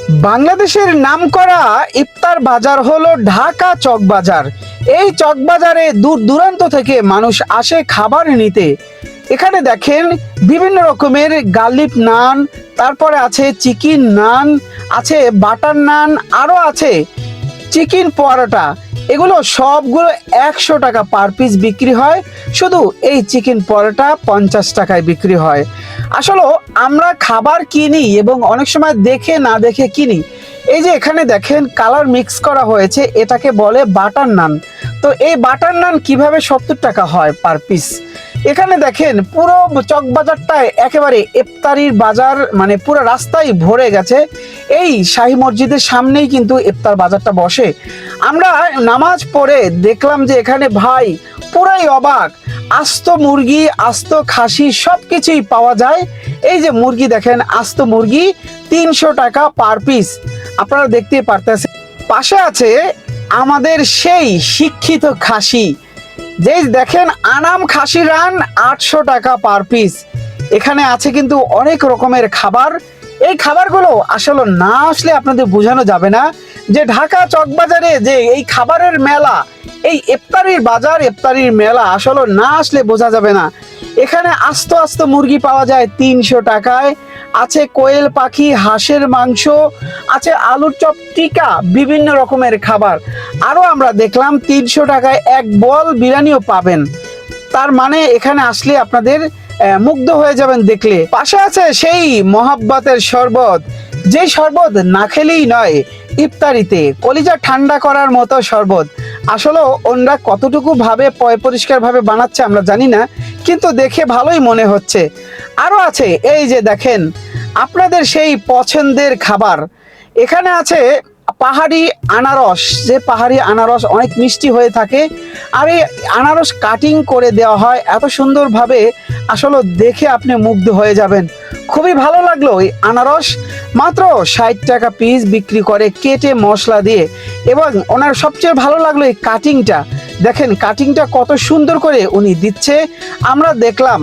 বাংলাদেশের নামকরা ইফতার বাজার হলো ঢাকা চক বাজার। এই চক বাজারে দূর দূরান্ত থেকে মানুষ আসে খাবার নিতে। এখানে দেখেন বিভিন্ন রকমের গার্লিক নান, তারপরে আছে চিকেন নান, আছে বাটার নান, আরও আছে চিকেন পরোটা। এগুলো সবগুলো 100 টাকা পার পিস বিক্রি হয়। শুধু এই চিকেন পরোটা 50 টাকায় বিক্রি হয়। আসলে আমরা খাবার কিনি এবং অনেক সময় দেখে না দেখে কিনি। এই যে এখানে দেখেন কালার মিক্স করা হয়েছে, এটাকে বলে বাটার নান। তো এই বাটার নান কিভাবে 70 টাকা হয় পার পিস। এখানে দেখেন পুরো চকবাজারটায় একেবারে ইফতারির বাজার, মানে পুরো রাস্তায় ভরে গেছে। এই শাহী মসজিদের সামনেই কিন্তু ইফতার বাজারটা বসে। আমরা নামাজ পড়ে দেখলাম যে এখানে ভাই পুরাই অবাক, আস্ত মুরগি, আস্ত খাসি সব কিছুই পাওয়া যায়। এই যে মুরগি দেখেন, আস্ত মুরগি 300 টাকা পার পিস, আপনারা দেখতেই পারতেছেন। পাশে আছে আমাদের সেই শিক্ষিত খাসি, যে দেখেন আনাম খাসি রান 800 টাকা পার পিস। এখানে আছে কিন্তু অনেক রকমের খাবার। এই খাবারগুলো আসলে না আসলে আপনাদের বোঝানো যাবে না যে ঢাকা চকবাজারে যে এই খাবারের মেলা, এই ইফতারির বাজার, ইফতারির মেলা আসলে না আসলে বোঝা যাবে না। এখানে আস্ত আস্ত মুরগি পাওয়া যায় 300 টাকায়, আছে কোয়েল পাখি, হাঁসের মাংস, আছে আলুর চপ, টিকা, বিভিন্ন রকমের খাবার। আরও আমরা দেখলাম 300 টাকায় এক বল বিরিয়ানিও পাবেন। তার মানে এখানে আসলে আপনাদের মুগ্ধ হয়ে যাবেন দেখলে। পাশে আছে সেই মহাব্বতের শরবত, যে শরবত না খেলেই নয়, ইফতারিতে কলিজা ঠান্ডা করার মতো শরবত। আসলে ওনরা কতটুকু ভাবে পরিষ্কার ভাবে বানাচ্ছে আমরা জানি না, কিন্তু দেখে ভালোই মনে হচ্ছে। আরও আছে এই যে দেখেন আপনাদের সেই পছন্দের খাবার। এখানে আছে পাহাড়ি আনারস, যে পাহাড়ি আনারস অনেক মিষ্টি হয়ে থাকে, আর এই আনারস কাটিং করে দেওয়া হয় এত সুন্দরভাবে, আসলে দেখে আপনি মুগ্ধ হয়ে যাবেন। খুবই ভালো লাগলো। এই আনারস মাত্র 60 টাকা পিস বিক্রি করে কেটে মশলা দিয়ে। এবং ওনার সবচেয়ে ভালো লাগলো এই কাটিংটা, দেখেন কাটিংটা কত সুন্দর করে উনি দিচ্ছে। আমরা দেখলাম